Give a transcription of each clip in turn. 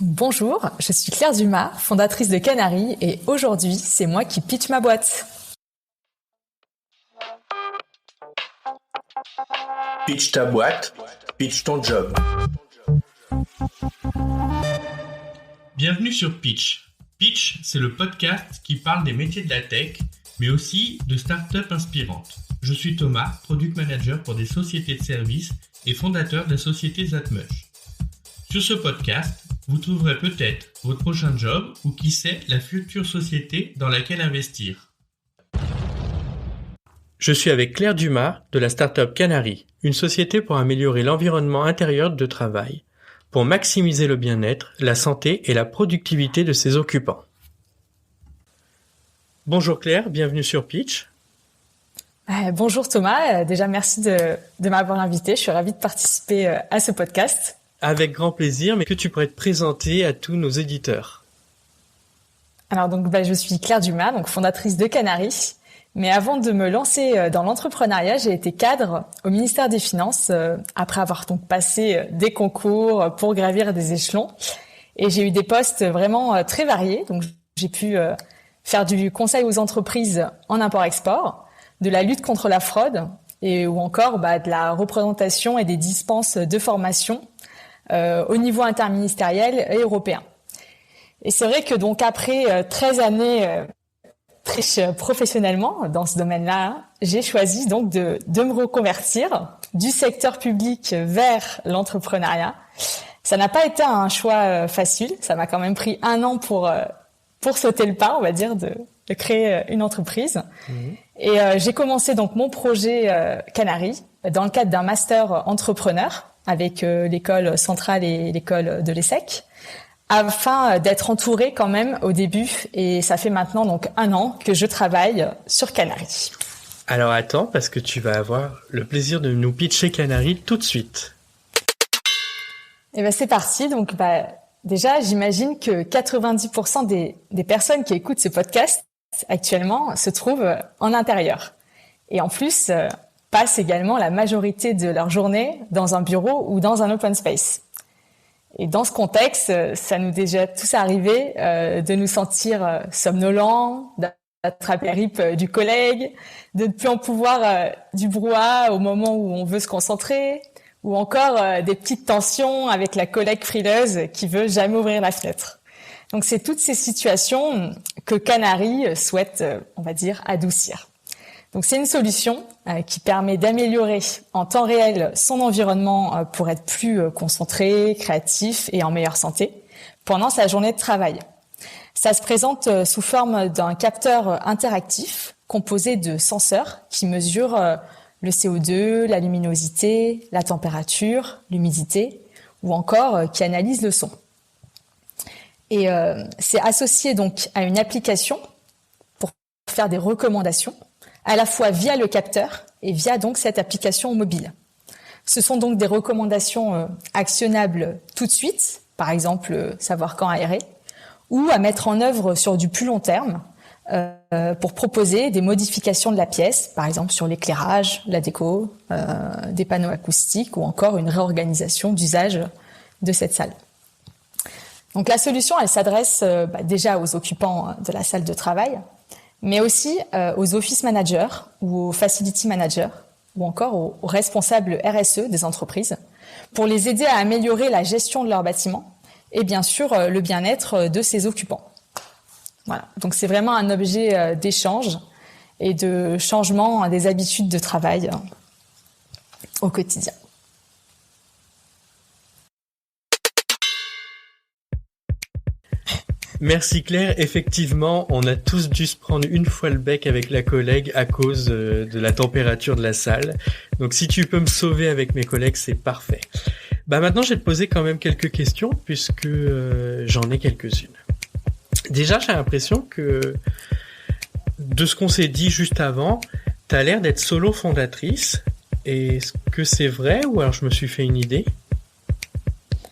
Bonjour, je suis Claire Dumas, fondatrice de Canary et aujourd'hui, c'est moi qui pitch ma boîte. Pitch ta boîte, pitch ton job. Bienvenue sur Pitch. Pitch, c'est le podcast qui parle des métiers de la tech, mais aussi de startups inspirantes. Je suis Thomas, Product Manager pour des sociétés de services et fondateur de la société Zatmush. Sur ce podcast, vous trouverez peut-être votre prochain job ou qui sait, la future société dans laquelle investir. Je suis avec Claire Dumas de la startup Canary, une société pour améliorer l'environnement intérieur de travail, pour maximiser le bien-être, la santé et la productivité de ses occupants. Bonjour Claire, bienvenue sur Pitch. Bonjour Thomas, déjà merci de m'avoir invité, je suis ravie de participer à ce podcast. Avec grand plaisir, mais que tu pourrais te présenter à tous nos éditeurs. Alors je suis Claire Dumas, fondatrice de Canary. Mais avant de me lancer dans l'entrepreneuriat, j'ai été cadre au ministère des Finances après avoir passé des concours pour gravir des échelons. Et j'ai eu des postes vraiment très variés. Donc j'ai pu faire du conseil aux entreprises en import-export, de la lutte contre la fraude ou encore de la représentation et des dispenses de formation au niveau interministériel et européen. Et c'est vrai que après 13 années très professionnellement dans ce domaine-là, j'ai choisi de me reconvertir du secteur public vers l'entrepreneuriat. Ça n'a pas été un choix facile, ça m'a quand même pris 1 an pour sauter le pas, on va dire, de créer une entreprise. Et j'ai commencé mon projet Canary dans le cadre d'un master entrepreneur avec l'école centrale et l'école de l'ESSEC, afin d'être entourée quand même au début. Et ça fait maintenant 1 an que je travaille sur Canary. Alors attends, parce que tu vas avoir le plaisir de nous pitcher Canary tout de suite. Et c'est parti. Déjà, j'imagine que 90% des personnes qui écoutent ce podcast actuellement se trouvent en intérieur. Et en plus, passent également la majorité de leur journée dans un bureau ou dans un open space. Et dans ce contexte, ça nous est déjà tous arrivé de nous sentir somnolents, d'attraper la grippe du collègue, de ne plus en pouvoir du brouhaha au moment où on veut se concentrer, ou encore des petites tensions avec la collègue frileuse qui veut jamais ouvrir la fenêtre. Donc c'est toutes ces situations que Canary souhaite, on va dire, adoucir. Donc c'est une solution qui permet d'améliorer en temps réel son environnement pour être plus concentré, créatif et en meilleure santé pendant sa journée de travail. Ça se présente sous forme d'un capteur interactif composé de senseurs qui mesurent le CO2, la luminosité, la température, l'humidité ou encore qui analyse le son. Et c'est associé à une application pour faire des recommandations à la fois via le capteur et via cette application mobile. Ce sont des recommandations actionnables tout de suite, par exemple savoir quand aérer, ou à mettre en œuvre sur du plus long terme pour proposer des modifications de la pièce, par exemple sur l'éclairage, la déco, des panneaux acoustiques ou encore une réorganisation d'usage de cette salle. Donc la solution, elle s'adresse déjà aux occupants de la salle de travail, mais aussi aux office managers ou aux facility managers ou encore aux responsables RSE des entreprises pour les aider à améliorer la gestion de leur bâtiment et bien sûr le bien-être de ses occupants. Voilà. Donc c'est vraiment un objet d'échange et de changement des habitudes de travail au quotidien. Merci Claire, effectivement, on a tous dû se prendre une fois le bec avec la collègue à cause de la température de la salle. Donc si tu peux me sauver avec mes collègues, c'est parfait. Maintenant, je vais te poser quand même quelques questions puisque j'en ai quelques-unes. Déjà, j'ai l'impression que de ce qu'on s'est dit juste avant, tu as l'air d'être solo fondatrice. Est-ce que c'est vrai ou alors je me suis fait une idée ?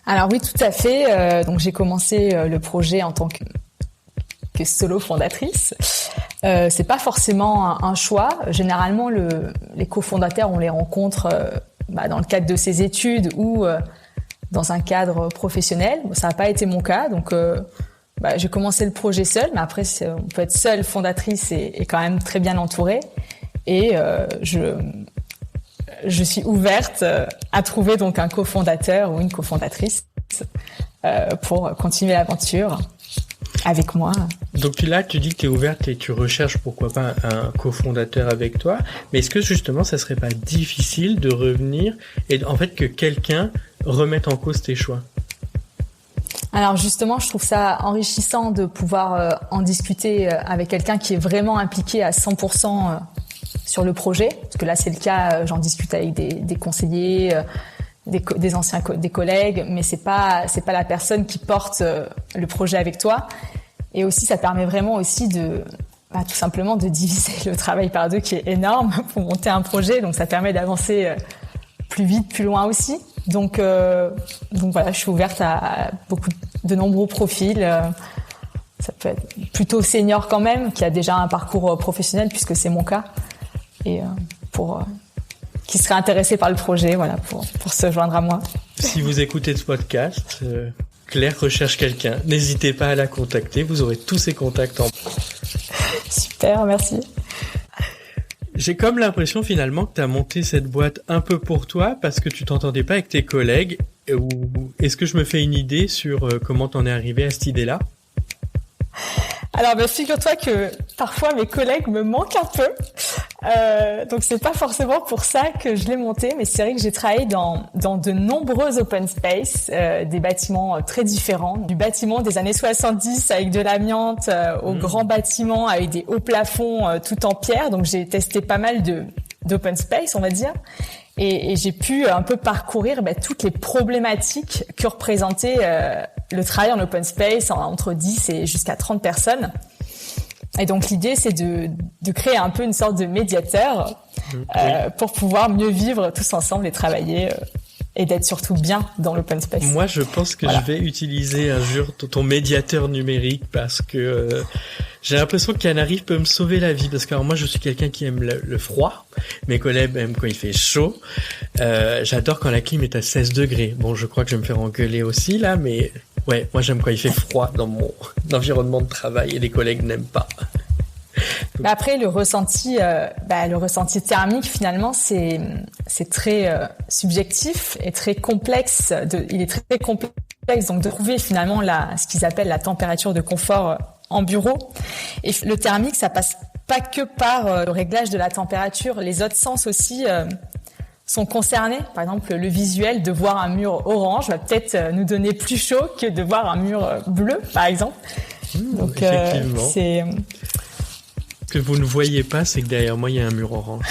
Alors oui, tout à fait. J'ai commencé le projet en tant que solo fondatrice. C'est pas forcément un choix. Généralement, les cofondateurs, on les rencontre dans le cadre de ses études ou dans un cadre professionnel. Bon, ça n'a pas été mon cas, donc j'ai commencé le projet seule, mais après on peut être seule fondatrice et quand même très bien entourée. Et je suis ouverte à trouver donc un cofondateur ou une cofondatrice pour continuer l'aventure avec moi. Donc tu dis que tu es ouverte et tu recherches pourquoi pas un cofondateur avec toi, mais est-ce que justement ça serait pas difficile de revenir et en fait que quelqu'un remette en cause tes choix? Alors justement, je trouve ça enrichissant de pouvoir en discuter avec quelqu'un qui est vraiment impliqué à 100% sur le projet, parce que là c'est le cas, j'en discute avec des conseillers, des anciens des collègues, mais c'est pas la personne qui porte le projet avec toi. Et aussi ça permet vraiment aussi de tout simplement de diviser le travail par deux qui est énorme pour monter un projet, donc ça permet d'avancer plus vite, plus loin aussi. Donc voilà, je suis ouverte à de nombreux profils. Ça peut être plutôt senior quand même, qui a déjà un parcours professionnel puisque c'est mon cas, et qui serait intéressé par le projet, voilà, pour se joindre à moi. Si vous écoutez ce podcast, Claire recherche quelqu'un. N'hésitez pas à la contacter. Vous aurez tous ses contacts en. Super, merci. J'ai comme l'impression finalement que tu as monté cette boîte un peu pour toi parce que tu t'entendais pas avec tes collègues. Ou est-ce que je me fais une idée sur comment t'en es arrivé à cette idée-là? Alors, figure-toi que parfois mes collègues me manquent un peu. Donc c'est pas forcément pour ça que je l'ai monté, mais c'est vrai que j'ai travaillé dans de nombreux open space, des bâtiments très différents, du bâtiment des années 70 avec de l'amiante au grand bâtiment avec des hauts plafonds tout en pierre. Donc j'ai testé pas mal d'open space, on va dire. Et j'ai pu un peu parcourir toutes les problématiques que représentait le travail en open space entre 10 et jusqu'à 30 personnes. Et donc l'idée, c'est de créer un peu une sorte de médiateur pour pouvoir mieux vivre tous ensemble et travailler et d'être surtout bien dans l'open space. Moi, je pense que je vais utiliser un jour ton médiateur numérique parce que j'ai l'impression que Canary peut me sauver la vie. Parce que alors, moi, je suis quelqu'un qui aime le froid. Mes collègues aiment quand il fait chaud. J'adore quand la clim est à 16 degrés. Bon, je crois que je vais me faire engueuler aussi là, mais ouais, moi j'aime quand il fait froid dans mon environnement de travail et les collègues n'aiment pas. Après, le ressenti thermique, finalement, c'est très subjectif et très complexe. Il est très complexe, donc de trouver finalement ce qu'ils appellent la température de confort en bureau. Et le thermique, ça passe pas que par le réglage de la température. Les autres sens aussi sont concernés. Par exemple, le visuel, de voir un mur orange va peut-être nous donner plus chaud que de voir un mur bleu, par exemple. Donc, effectivement. c'est... Ce que vous ne voyez pas, c'est que derrière moi, il y a un mur orange.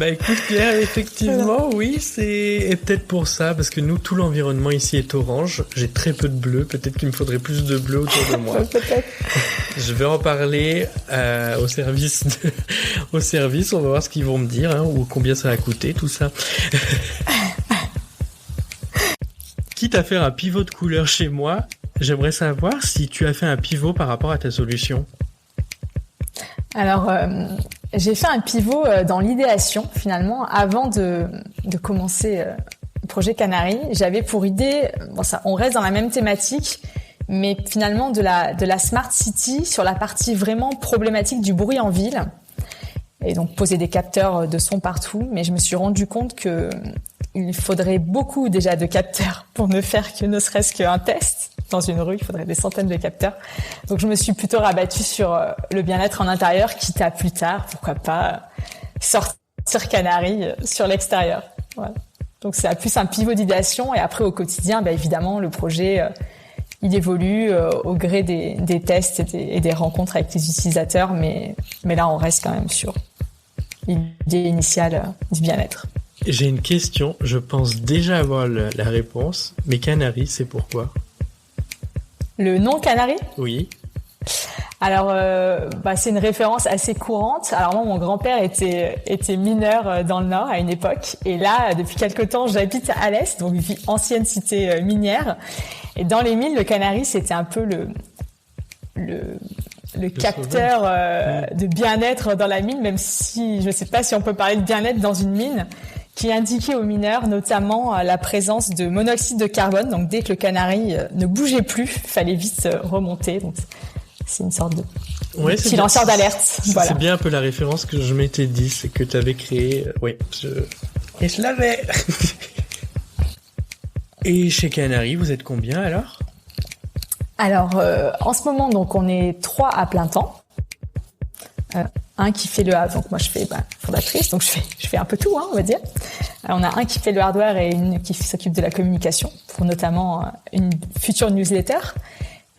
Écoute Claire, effectivement, oui, c'est peut-être pour ça, parce que nous, tout l'environnement ici est orange. J'ai très peu de bleu, peut-être qu'il me faudrait plus de bleu autour de moi. Peut-être. Je vais en parler au service, on va voir ce qu'ils vont me dire, ou combien ça va coûter, tout ça. Quitte à faire un pivot de couleur chez moi, j'aimerais savoir si tu as fait un pivot par rapport à ta solution. Alors, j'ai fait un pivot dans l'idéation, finalement, avant de commencer le projet Canary. J'avais pour idée, on reste dans la même thématique, mais finalement de la smart city sur la partie vraiment problématique du bruit en ville. Et donc poser des capteurs de son partout. Mais je me suis rendu compte que il faudrait beaucoup déjà de capteurs pour ne faire que ne serait-ce qu'un test. Dans une rue, il faudrait des centaines de capteurs. Donc je me suis plutôt rabattue sur le bien-être en intérieur, quitte à plus tard, pourquoi pas, sortir Canary sur l'extérieur. Voilà. Donc c'est plus un pivot d'idéation. Et après, au quotidien, évidemment, le projet, il évolue au gré des tests et des rencontres avec les utilisateurs. Mais là, on reste quand même sur l'idée initiale du bien-être. J'ai une question. Je pense déjà avoir la réponse. Mais Canary, c'est pourquoi ? Le nom Canary ? Oui. Alors, c'est une référence assez courante. Alors moi, mon grand-père était mineur dans le Nord à une époque, et là, depuis quelque temps, j'habite à Alès, donc ancienne cité minière. Et dans les mines, le Canary, c'était un peu le capteur de bien-être dans la mine, même si je ne sais pas si on peut parler de bien-être dans une mine, qui indiquait aux mineurs notamment la présence de monoxyde de carbone. Donc dès que le canari ne bougeait plus, il fallait vite remonter. Donc c'est une sorte de petit lanceur d'alerte. Voilà. C'est bien un peu la référence que je m'étais dit, c'est que tu avais créé. Et je l'avais. Et chez Canary, vous êtes combien alors ? Alors, en ce moment, donc, on est 3 à plein temps. Un qui fait donc moi je fais fondatrice, donc je fais un peu tout, on va dire. On a un qui fait le hardware et une qui s'occupe de la communication pour notamment une future newsletter.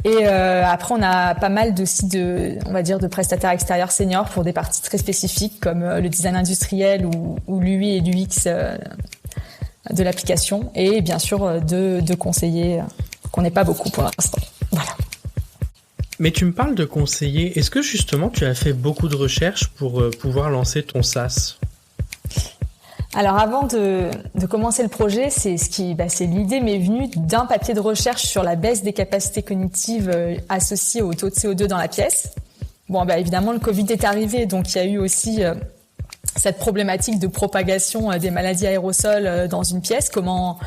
Et après on a pas mal de prestataires extérieurs seniors pour des parties très spécifiques comme le design industriel ou l'UI et l'UX de l'application, et bien sûr de conseillers qu'on n'est pas beaucoup pour l'instant. Voilà. Mais tu me parles de conseiller. Est-ce que justement tu as fait beaucoup de recherches pour pouvoir lancer ton SaaS ? Alors avant de commencer le projet, c'est l'idée m'est venue d'un papier de recherche sur la baisse des capacités cognitives associées au taux de CO2 dans la pièce. Bon, évidemment le Covid est arrivé, donc il y a eu aussi cette problématique de propagation des maladies aérosols dans une pièce, comment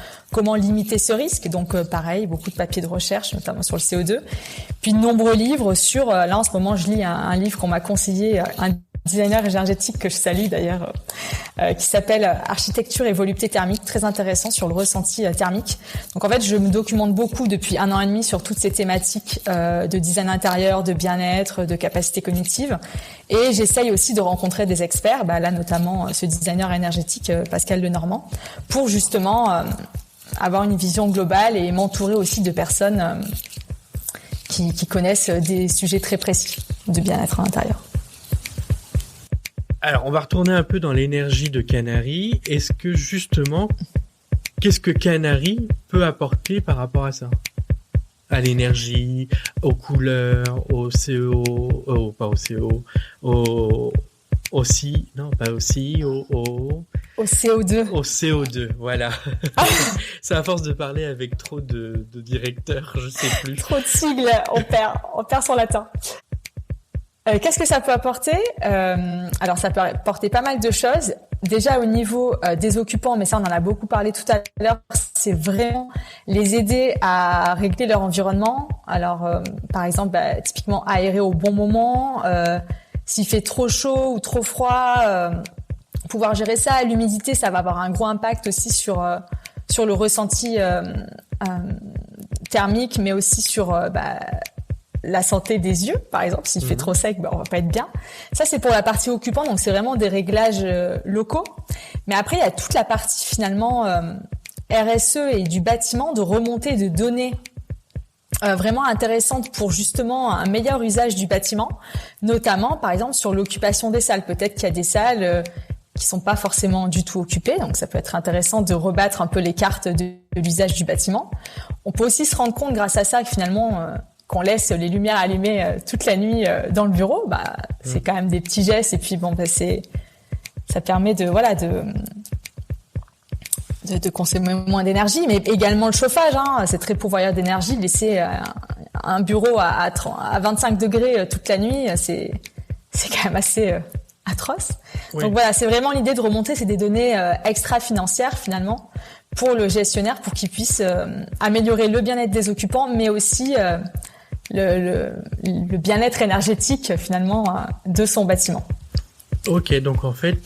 limiter ce risque. Donc pareil, beaucoup de papiers de recherche, notamment sur le CO2. Puis de nombreux livres sur, là en ce moment je lis un livre qu'on m'a conseillé, un designer énergétique que je salue d'ailleurs, qui s'appelle Architecture et volupté thermique, très intéressant sur le ressenti thermique. Donc en fait, je me documente beaucoup depuis 1 an et demi sur toutes ces thématiques de design intérieur, de bien-être, de capacité cognitive, et j'essaye aussi de rencontrer des experts, là notamment ce designer énergétique Pascal Lenormand, pour justement avoir une vision globale et m'entourer aussi de personnes qui connaissent des sujets très précis de bien-être à l'intérieur. Alors, on va retourner un peu dans l'énergie de Canary. Est-ce que justement, qu'est-ce que Canary peut apporter par rapport à ça ? À l'énergie, aux couleurs, au CO, pas au CO, au CO2. Au CO2, voilà. C'est à force de parler avec trop de directeurs, je sais plus. Trop de sigles, on perd son latin. Qu'est-ce que ça peut apporter ? Alors, ça peut apporter pas mal de choses. Déjà, au niveau des occupants, mais ça, on en a beaucoup parlé tout à l'heure, c'est vraiment les aider à régler leur environnement. Alors, par exemple, typiquement, aérer au bon moment, s'il fait trop chaud ou trop froid, pouvoir gérer ça. L'humidité, ça va avoir un gros impact aussi sur le ressenti thermique, mais aussi sur la santé des yeux, par exemple. S'il fait trop sec, on va pas être bien. Ça, c'est pour la partie occupant, donc c'est vraiment des réglages locaux. Mais après, il y a toute la partie finalement RSE et du bâtiment, de remontée de données vraiment intéressantes pour justement un meilleur usage du bâtiment, notamment par exemple sur l'occupation des salles. Peut-être qu'il y a des salles qui sont pas forcément du tout occupées, donc ça peut être intéressant de rebattre un peu les cartes de l'usage du bâtiment. On peut aussi se rendre compte grâce à ça que finalement qu'on laisse les lumières allumées toute la nuit dans le bureau, c'est quand même des petits gestes, et puis ça permet de consommer moins d'énergie, mais également le chauffage, c'est très pourvoyeur d'énergie. Laisser un bureau à 25 degrés toute la nuit, c'est quand même assez atroce. Oui. Donc voilà, c'est vraiment l'idée de remonter, c'est des données extra-financières finalement pour le gestionnaire, pour qu'il puisse améliorer le bien-être des occupants, mais aussi le bien-être énergétique finalement de son bâtiment. Ok, donc en fait,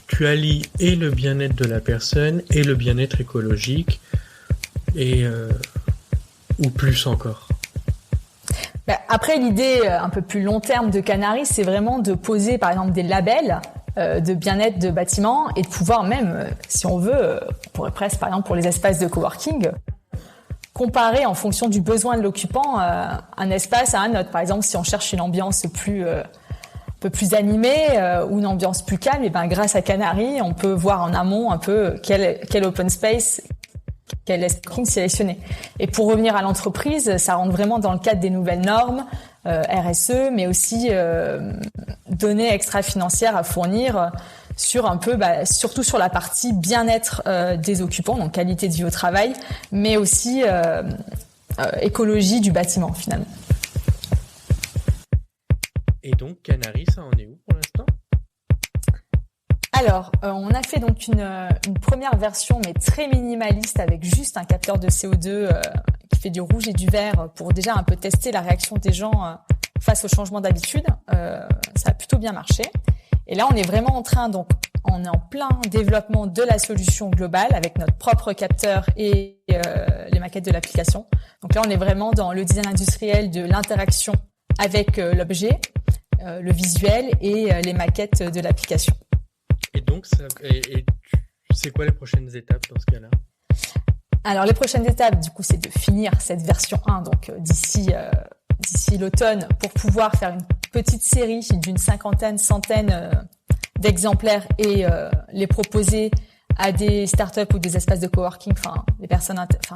tu allies et le bien-être de la personne et le bien-être écologique, et ou plus encore. Après, l'idée un peu plus long terme de Canary, c'est vraiment de poser par exemple des labels de bien-être de bâtiments, et de pouvoir même, si on veut, on pourrait presque par exemple pour les espaces de coworking, comparer en fonction du besoin de l'occupant un espace à un autre. Par exemple, si on cherche une ambiance un peu plus animée ou une ambiance plus calme, et grâce à Canary, on peut voir en amont un peu quel open space, quel espace sélectionner. Et pour revenir à l'entreprise, ça rentre vraiment dans le cadre des nouvelles normes RSE, mais aussi données extra-financières à fournir sur un peu, surtout sur la partie bien-être des occupants, donc qualité de vie au travail, mais aussi écologie du bâtiment finalement. Canary, ça en est où pour l'instant? Alors, on a fait donc une première version, mais très minimaliste, avec juste un capteur de CO2 qui fait du rouge et du vert pour déjà un peu tester la réaction des gens face au changement d'habitude. Ça a plutôt bien marché. Et là, on est vraiment on est en plein développement de la solution globale avec notre propre capteur et les maquettes de l'application. Donc là, on est vraiment dans le design industriel de l'interaction avec l'objet, le visuel et les maquettes de l'application. Et donc, c'est quoi les prochaines étapes dans ce cas-là? Alors, les prochaines étapes, du coup, c'est de finir cette version 1, donc d'ici l'automne, pour pouvoir faire une petite série d'une centaine d'exemplaires et les proposer à des startups ou des espaces de coworking,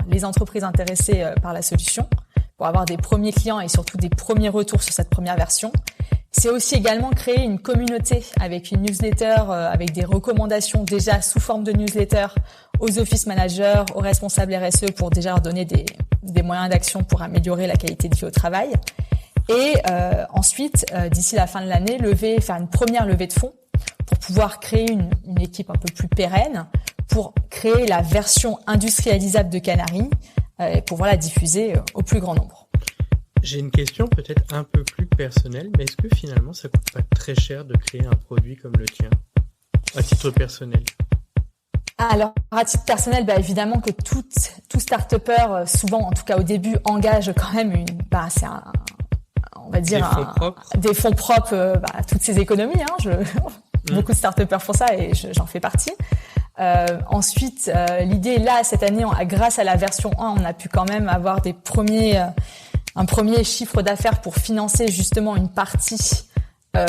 les entreprises intéressées par la solution, pour avoir des premiers clients et surtout des premiers retours sur cette première version. C'est aussi également créer une communauté avec une newsletter, avec des recommandations déjà sous forme de newsletter aux office managers, aux responsables RSE pour déjà leur donner des moyens d'action pour améliorer la qualité de vie au travail. Et ensuite, d'ici la fin de l'année, faire une première levée de fonds pour pouvoir créer une équipe un peu plus pérenne, pour créer la version industrialisable de Canary et pouvoir la diffuser au plus grand nombre. J'ai une question peut-être un peu plus personnelle, mais est-ce que finalement ça coûte pas très cher de créer un produit comme le tien, à titre personnel? Alors, à titre personnel, évidemment que tout start-upper, souvent, en tout cas au début, engage quand même des fonds propres, toutes ces économies. Beaucoup de start-upers font ça et j'en fais partie. Ensuite, l'idée là, cette année, grâce à la version 1, on a pu quand même avoir un premier chiffre d'affaires pour financer justement une partie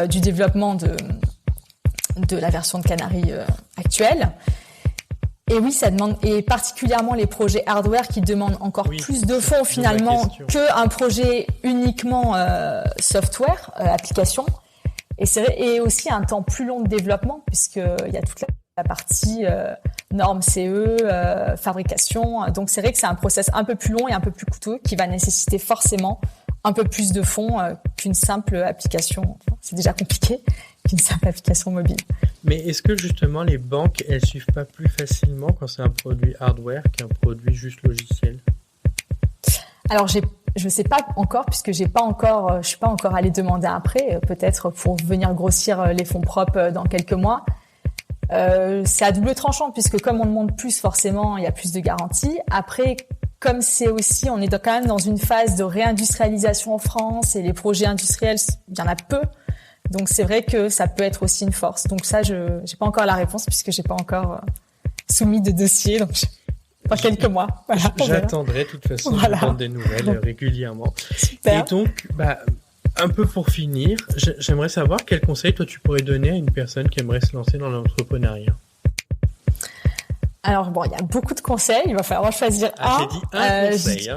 du développement de la version de Canary actuelle. Et oui, ça demande, et particulièrement les projets hardware qui demandent encore plus de fonds finalement qu'un projet uniquement software, application. Et c'est vrai, et aussi un temps plus long de développement puisque il y a toute la partie normes CE, fabrication. Donc c'est vrai que c'est un process un peu plus long et un peu plus coûteux qui va nécessiter forcément un peu plus de fonds qu'une simple application. C'est déjà compliqué qu'une simple application mobile. Mais est-ce que justement les banques, elles suivent pas plus facilement quand c'est un produit hardware qu'un produit juste logiciel? Alors je sais pas encore puisque je suis pas encore allée demander un prêt, peut-être pour venir grossir les fonds propres dans quelques mois. C'est à double tranchant puisque comme on demande plus, forcément, il y a plus de garanties. Après, comme c'est aussi, on est quand même dans une phase de réindustrialisation en France et les projets industriels, il y en a peu. Donc c'est vrai que ça peut être aussi une force. Donc ça, j'ai pas encore la réponse puisque j'ai pas encore soumis de dossier. Donc dans quelques mois. Voilà, j'attendrai de toute façon. Voilà. Je prends des nouvelles régulièrement. Super. Et donc, un peu pour finir, j'aimerais savoir quel conseil toi tu pourrais donner à une personne qui aimerait se lancer dans l'entrepreneuriat. Alors il y a beaucoup de conseils, il va falloir choisir un. J'ai dit un conseil.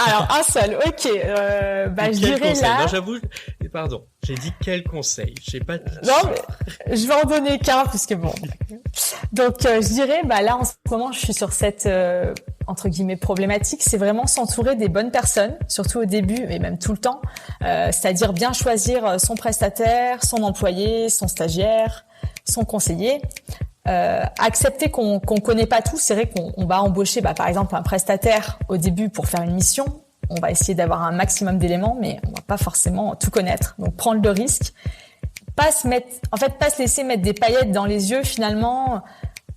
Alors un seul, ok. Je dirais conseil? là. Non, j'avoue. Pardon, j'ai dit quel conseil? J'ai pas. Non, mais je vais en donner qu'un puisque bon. Donc je dirais là en ce moment je suis sur cette entre guillemets problématique, c'est vraiment s'entourer des bonnes personnes, surtout au début et même tout le temps. C'est-à-dire bien choisir son prestataire, son employé, son stagiaire, son conseiller. Accepter qu'on connaît pas tout. C'est vrai qu'on va embaucher par exemple un prestataire au début pour faire une mission. On va essayer d'avoir un maximum d'éléments, mais on va pas forcément tout connaître. Donc prendre le risque, pas se laisser mettre des paillettes dans les yeux finalement,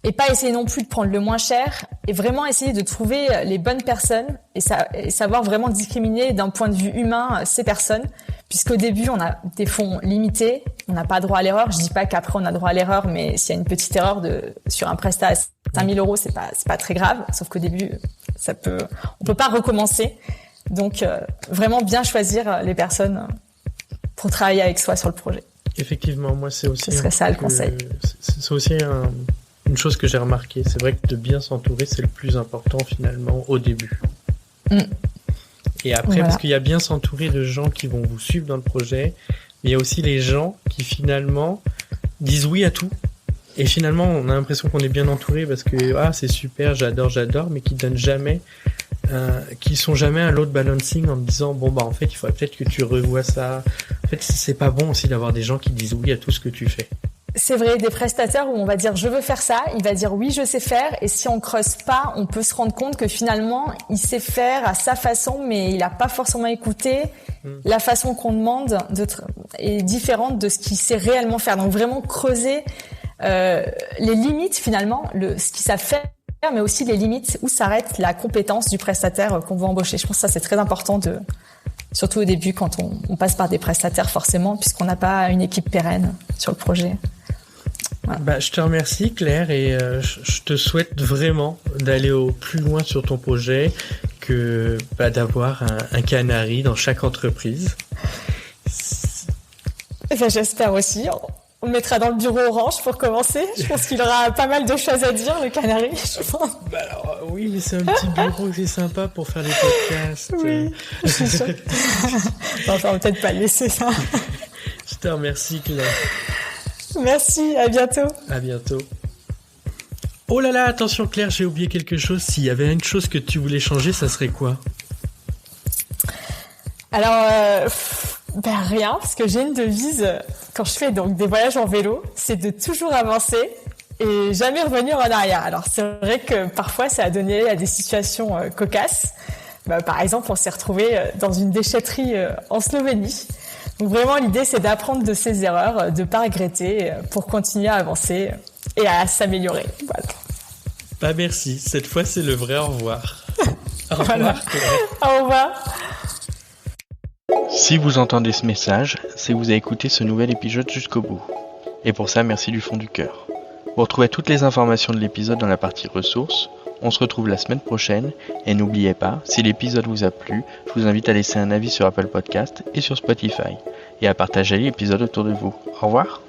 et pas essayer non plus de prendre le moins cher, et vraiment essayer de trouver les bonnes personnes et savoir vraiment discriminer d'un point de vue humain ces personnes, puisqu'au début on a des fonds limités, on n'a pas droit à l'erreur. Je dis pas qu'après on a droit à l'erreur, mais s'il y a une petite erreur sur un prestat à 5 000 €, c'est pas très grave, sauf qu'au début on peut pas recommencer. Donc vraiment bien choisir les personnes pour travailler avec soi sur le projet. Effectivement, moi c'est aussi. Ce serait ça le conseil. C'est aussi une chose que j'ai remarqué. C'est vrai que de bien s'entourer, c'est le plus important finalement au début. Et après, parce qu'il y a bien s'entourer de gens qui vont vous suivre dans le projet, mais il y a aussi les gens qui finalement disent oui à tout. Et finalement, on a l'impression qu'on est bien entouré parce que c'est super, j'adore, mais qui donnent jamais qui sont jamais un load balancing en me disant bon bah en fait il faudrait peut-être que tu revoies ça. En fait c'est pas bon aussi d'avoir des gens qui disent oui à tout ce que tu fais. C'est vrai, des prestataires où on va dire je veux faire ça, il va dire oui je sais faire, et si on creuse pas, on peut se rendre compte que finalement il sait faire à sa façon, mais il a pas forcément écouté. La façon qu'on demande est différente de ce qu'il sait réellement faire. Donc vraiment creuser les limites finalement, ce qu'ils savent faire, mais aussi les limites où s'arrête la compétence du prestataire qu'on veut embaucher. Je pense que ça c'est très important, surtout au début quand on passe par des prestataires forcément, puisqu'on n'a pas une équipe pérenne sur le projet. Voilà. Bah, je te remercie Claire et je te souhaite vraiment d'aller au plus loin sur ton projet, que d'avoir un canari dans chaque entreprise. Ben, j'espère aussi. On le mettra dans le bureau orange pour commencer. Je pense qu'il aura pas mal de choses à dire, le canari, je pense. Bah alors, oui, mais c'est un petit bureau, c'est sympa pour faire des podcasts. Oui, je suis sûre. Non, on va peut-être pas le laisser ça. Je te remercie Claire. Merci, à bientôt. À bientôt. Oh là là, attention Claire, j'ai oublié quelque chose. S'il y avait une chose que tu voulais changer, ça serait quoi ? Alors, rien, parce que j'ai une devise quand je fais donc des voyages en vélo, c'est de toujours avancer et jamais revenir en arrière. Alors c'est vrai que parfois ça a donné à des situations cocasses. Par exemple, on s'est retrouvé dans une déchetterie en Slovénie. Donc vraiment l'idée c'est d'apprendre de ses erreurs, de pas regretter pour continuer à avancer et à s'améliorer. Voilà. Bah merci, cette fois c'est le vrai au revoir. Au revoir Voilà. Claire. Au revoir. Si vous entendez ce message, c'est que vous avez écouté ce nouvel épisode jusqu'au bout. Et pour ça, merci du fond du cœur. Vous retrouvez toutes les informations de l'épisode dans la partie ressources. On se retrouve la semaine prochaine. Et n'oubliez pas, si l'épisode vous a plu, je vous invite à laisser un avis sur Apple Podcast et sur Spotify. Et à partager l'épisode autour de vous. Au revoir.